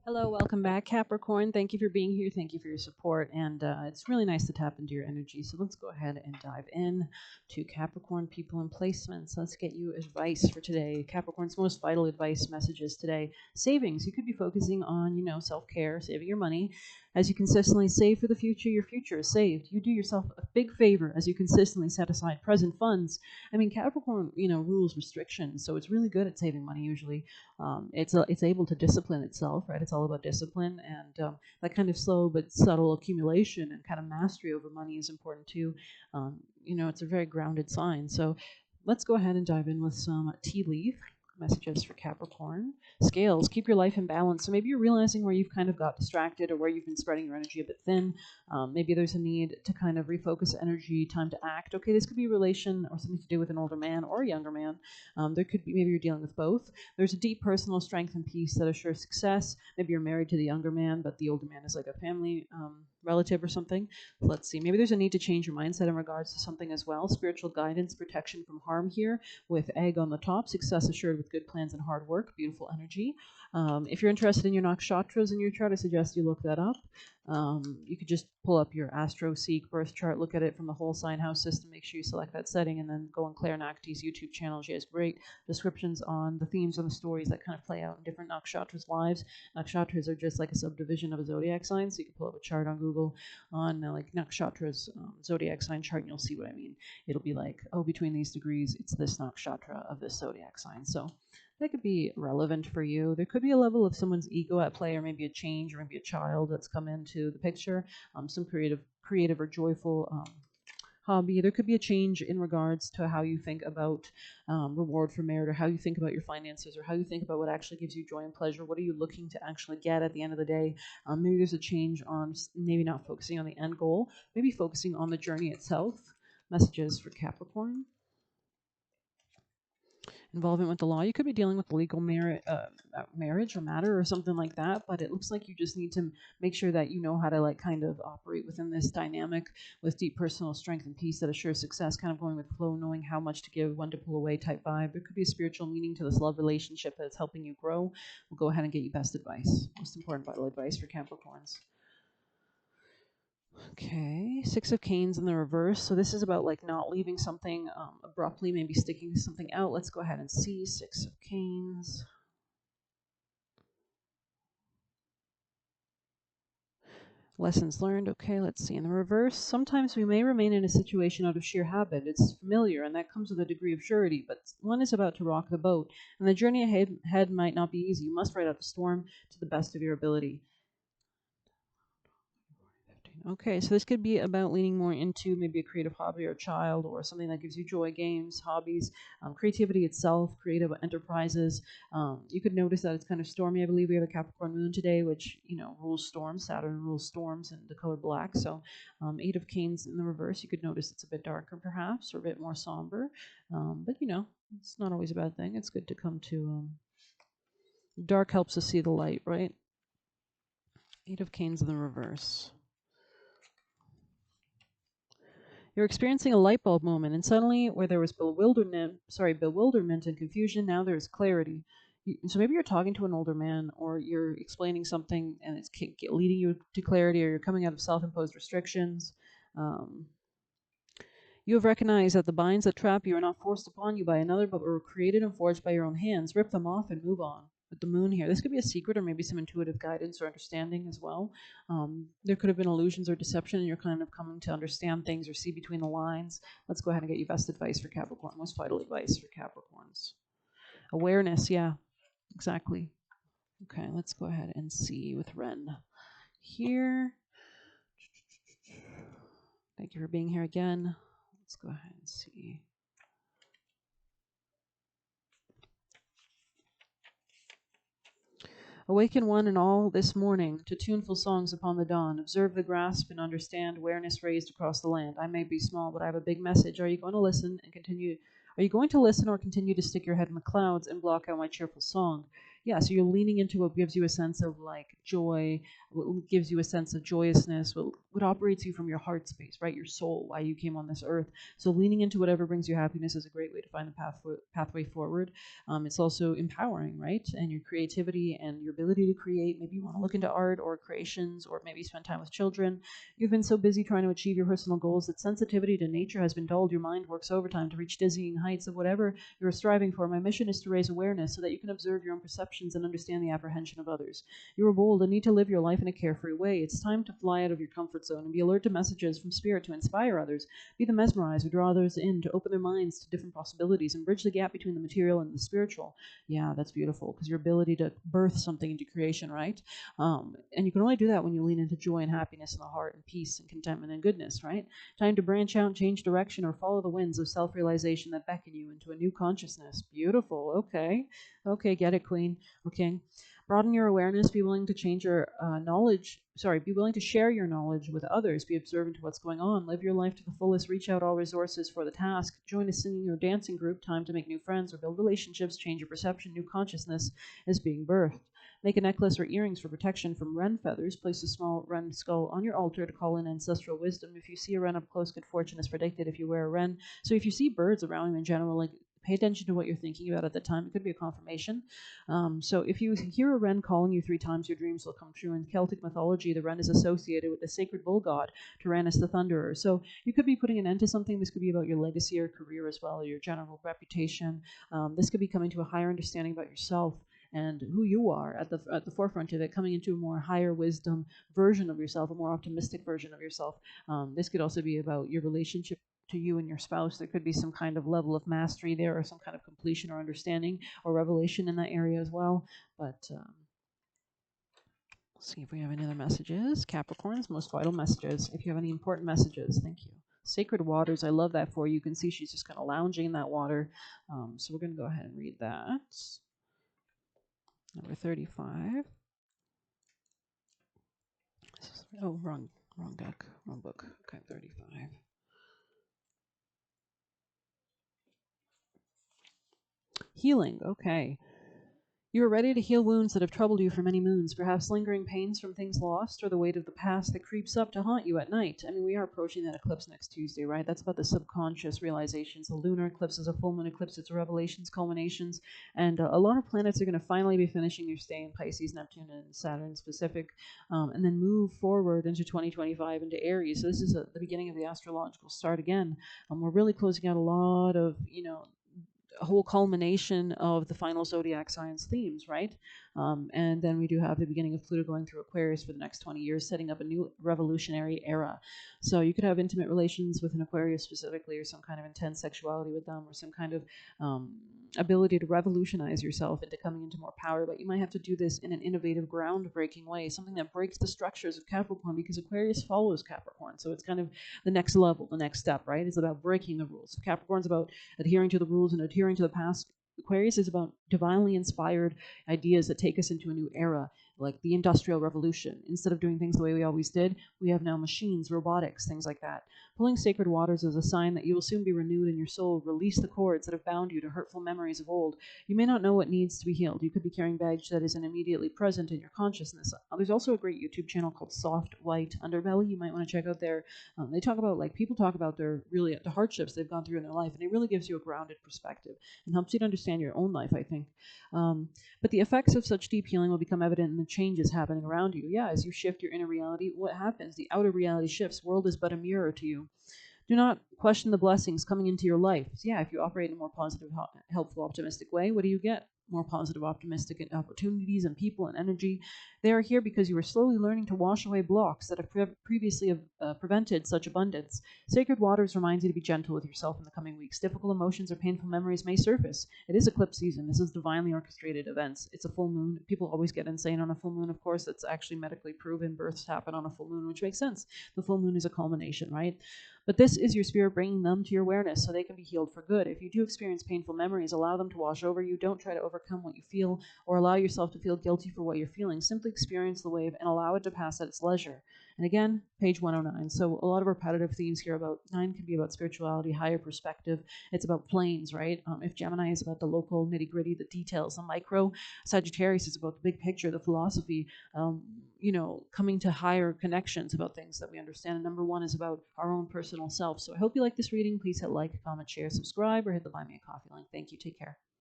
Hello, welcome back, Capricorn. Thank you for being here. Thank you for your support. And it's really nice to tap into your energy. So let's go ahead and dive in to Capricorn people and placements. Let's get you advice for today. Capricorn's most vital advice messages today. Savings. You could be focusing on, self-care, saving your money. As you consistently save for the future, your future is saved. You do yourself a big favor as you consistently set aside present funds. I mean, Capricorn, rules restrictions. So it's really good at saving money usually. It's able to discipline itself, right? It's all about discipline, and that kind of slow but subtle accumulation and kind of mastery over money is important too. It's a very grounded sign. So let's go ahead and dive in with some tea leaf messages for Capricorn. Scales, keep your life in balance. So maybe you're realizing where you've kind of got distracted or where you've been spreading your energy a bit thin. Maybe there's a need to kind of refocus energy, time to act. Okay, this could be a relation or something to do with an older man or a younger man. There could be, maybe you're dealing with both. There's a deep personal strength and peace that assures success. Maybe you're married to the younger man, but the older man is like a family relative or something. Let's see. Maybe there's a need to change your mindset in regards to something as well. Spiritual guidance, protection from harm here with egg on the top. Success assured with good plans and hard work. Beautiful energy. If you're interested in your nakshatras in your chart, I suggest you look that up. You could just pull up your Astro Seek birth chart, look at it from the whole sign house system, make sure you select that setting, and then go on Claire Nakti's YouTube channel. She has great descriptions on the themes and the stories that kind of play out in different nakshatras' lives. Nakshatras are just like a subdivision of a zodiac sign, so you can pull up a chart on Google on like nakshatras zodiac sign chart, and you'll see what I mean. It'll be like, oh, between these degrees, it's this nakshatra of this zodiac sign. So that could be relevant for you. There could be a level of someone's ego at play, or maybe a change, or maybe a child that's come into the picture, some creative or joyful hobby. There could be a change in regards to how you think about reward for merit, or how you think about your finances, or how you think about what actually gives you joy and pleasure. What are you looking to actually get at the end of the day? Maybe there's a change on maybe not focusing on the end goal, maybe focusing on the journey itself. Messages for Capricorn. Involvement with the law. You could be dealing with legal marriage or matter or something like that, but it looks like you just need to make sure that you know how to like kind of operate within this dynamic with deep personal strength and peace that assures success, kind of going with flow, knowing how much to give, when to pull away type vibe. There could be a spiritual meaning to this love relationship that's helping you grow. We'll go ahead and get you best advice. Most important vital advice for Capricorns. Okay, Six of Canes in the reverse. So this is about like not leaving something abruptly, maybe sticking something out. Let's go ahead and see Six of Canes. Lessons learned. Okay, let's see. In the reverse, sometimes we may remain in a situation out of sheer habit. It's familiar, and that comes with a degree of surety, but one is about to rock the boat, and the journey ahead might not be easy. You must ride out the storm to the best of your ability. Okay, so this could be about leaning more into maybe a creative hobby or a child or something that gives you joy, games, hobbies, creativity itself, creative enterprises. You could notice that it's kind of stormy. I believe we have a Capricorn moon today, which, rules storms. Saturn rules storms and the color black. So Eight of Canes in the reverse, you could notice it's a bit darker perhaps or a bit more somber. But, it's not always a bad thing. It's good to come to dark helps us see the light, right? Eight of Canes in the reverse. You're experiencing a light bulb moment, and suddenly, where there was bewilderment and confusion, now there's clarity. So maybe you're talking to an older man, or you're explaining something, and it's leading you to clarity, or you're coming out of self-imposed restrictions. You have recognized that the binds that trap you are not forced upon you by another, but were created and forged by your own hands. Rip them off and move on. With the moon here, this could be a secret or maybe some intuitive guidance or understanding as well. There could have been illusions or deception, and you're kind of coming to understand things or see between the lines. Let's go ahead and get you best advice for Capricorn, most vital advice for Capricorns. Awareness, yeah, exactly. Okay, let's go ahead and see with Ren here. Thank you for being here again. Let's go ahead and see. Awaken one and all this morning to tuneful songs upon the dawn. Observe the grasp and understand awareness raised across the land. I may be small, but I have a big message. Are you going to listen and continue? Are you going to listen or continue to stick your head in the clouds and block out my cheerful song? yeah, so you're leaning into what gives you a sense of like joy, what gives you a sense of joyousness, what operates you from your heart space, right? Your soul, why you came on this earth. So leaning into whatever brings you happiness is a great way to find the pathway forward. It's also empowering, right? And your creativity and your ability to create. Maybe you want to look into art or creations, or maybe spend time with children. You've been so busy trying to achieve your personal goals that sensitivity to nature has been dulled. Your mind works overtime to reach dizzying heights of whatever you're striving for. My mission is to raise awareness so that you can observe your own perceptions and understand the apprehension of others. You are bold and need to live your life in a carefree way. It's time to fly out of your comfort zone and be alert to messages from spirit to inspire others. Be the mesmerizer, draw others in, to open their minds to different possibilities and bridge the gap between the material and the spiritual. Yeah, that's beautiful, because your ability to birth something into creation, right? And you can only do that when you lean into joy and happiness in the heart and peace and contentment and goodness, right? Time to branch out and change direction or follow the winds of self-realization that beckon you into a new consciousness. Beautiful. Okay. Okay, get it, Queen or King. Broaden your awareness. Be willing to change your knowledge. Sorry, be willing to share your knowledge with others. Be observant to what's going on. Live your life to the fullest. Reach out all resources for the task. Join a singing or dancing group. Time to make new friends or build relationships. Change your perception. New consciousness is being birthed. Make a necklace or earrings for protection from wren feathers. Place a small wren skull on your altar to call in ancestral wisdom. If you see a wren up close, good fortune is predicted if you wear a wren. So if you see birds around you in general, like, pay attention to what you're thinking about at the time. It could be a confirmation. So if you hear a wren calling you 3 times, your dreams will come true. In Celtic mythology, the wren is associated with the sacred bull god, Tyrannus the Thunderer. So you could be putting an end to something. This could be about your legacy or career as well, or your general reputation. This could be coming to a higher understanding about yourself and who you are at the forefront of it, coming into a more higher wisdom version of yourself, a more optimistic version of yourself. This could also be about your relationship to you and your spouse. There could be some kind of level of mastery there, or some kind of completion or understanding or revelation in that area as well. But let's see if we have any other messages. Capricorn's most vital messages. If you have any important messages, thank you. Sacred waters, I love that for you. You can see she's just kind of lounging in that water. So we're going to go ahead and read that. Number 35. Oh, wrong deck, wrong book. Okay, 35. Healing, okay. You are ready to heal wounds that have troubled you for many moons, perhaps lingering pains from things lost or the weight of the past that creeps up to haunt you at night. I mean, we are approaching that eclipse next Tuesday, right? That's about the subconscious realizations. The lunar eclipse is a full moon eclipse. It's revelations, culminations, and a lot of planets are going to finally be finishing their stay in Pisces, Neptune, and Saturn specific, and then move forward into 2025 into Aries. So this is the beginning of the astrological start again. We're really closing out a lot of, a whole culmination of the final zodiac signs themes, right? And then we do have the beginning of Pluto going through Aquarius for the next 20 years, setting up a new revolutionary era. So you could have intimate relations with an Aquarius specifically, or some kind of intense sexuality with them, or some kind of ability to revolutionize yourself into coming into more power. But you might have to do this in an innovative, groundbreaking way, something that breaks the structures of Capricorn, because Aquarius follows Capricorn. So it's kind of the next level, the next step, right? It's about breaking the rules. Capricorn's about adhering to the rules and adhering to the past. Aquarius is about divinely inspired ideas that take us into a new era, like the Industrial Revolution. Instead of doing things the way we always did, we have now machines, robotics, things like that. Pulling sacred waters is a sign that you will soon be renewed in your soul. Release the cords that have bound you to hurtful memories of old. You may not know what needs to be healed. You could be carrying baggage that isn't immediately present in your consciousness. There's also a great YouTube channel called Soft White Underbelly. You might want to check out there. They talk about, like, people talk about the hardships they've gone through in their life, and it really gives you a grounded perspective and helps you to understand your own life, I think. But the effects of such deep healing will become evident in the changes happening around you. Yeah, as you shift your inner reality, what happens? The outer reality shifts. World is but a mirror to you. Do not question the blessings coming into your life. Yeah, if you operate in a more positive, helpful, optimistic way, what do you get? More positive, optimistic opportunities and people and energy. They are here because you are slowly learning to wash away blocks that have previously prevented such abundance. Sacred Waters reminds you to be gentle with yourself in the coming weeks. Difficult emotions or painful memories may surface. It is eclipse season. This is divinely orchestrated events. It's a full moon. People always get insane on a full moon, of course. That's actually medically proven. Births happen on a full moon, which makes sense. The full moon is a culmination, right? But this is your spirit bringing them to your awareness so they can be healed for good. If you do experience painful memories, allow them to wash over you. Don't try to overcome what you feel or allow yourself to feel guilty for what you're feeling. Simply experience the wave and allow it to pass at its leisure. And again, page 109. So a lot of repetitive themes here. About 9 can be about spirituality, higher perspective. It's about planes, right? If Gemini is about the local nitty gritty, the details, the micro, Sagittarius is about the big picture, the philosophy, coming to higher connections about things that we understand. And number 1 is about our own personal self. So I hope you like this reading. Please hit like, comment, share, subscribe, or hit the Buy Me a Coffee link. Thank you. Take care.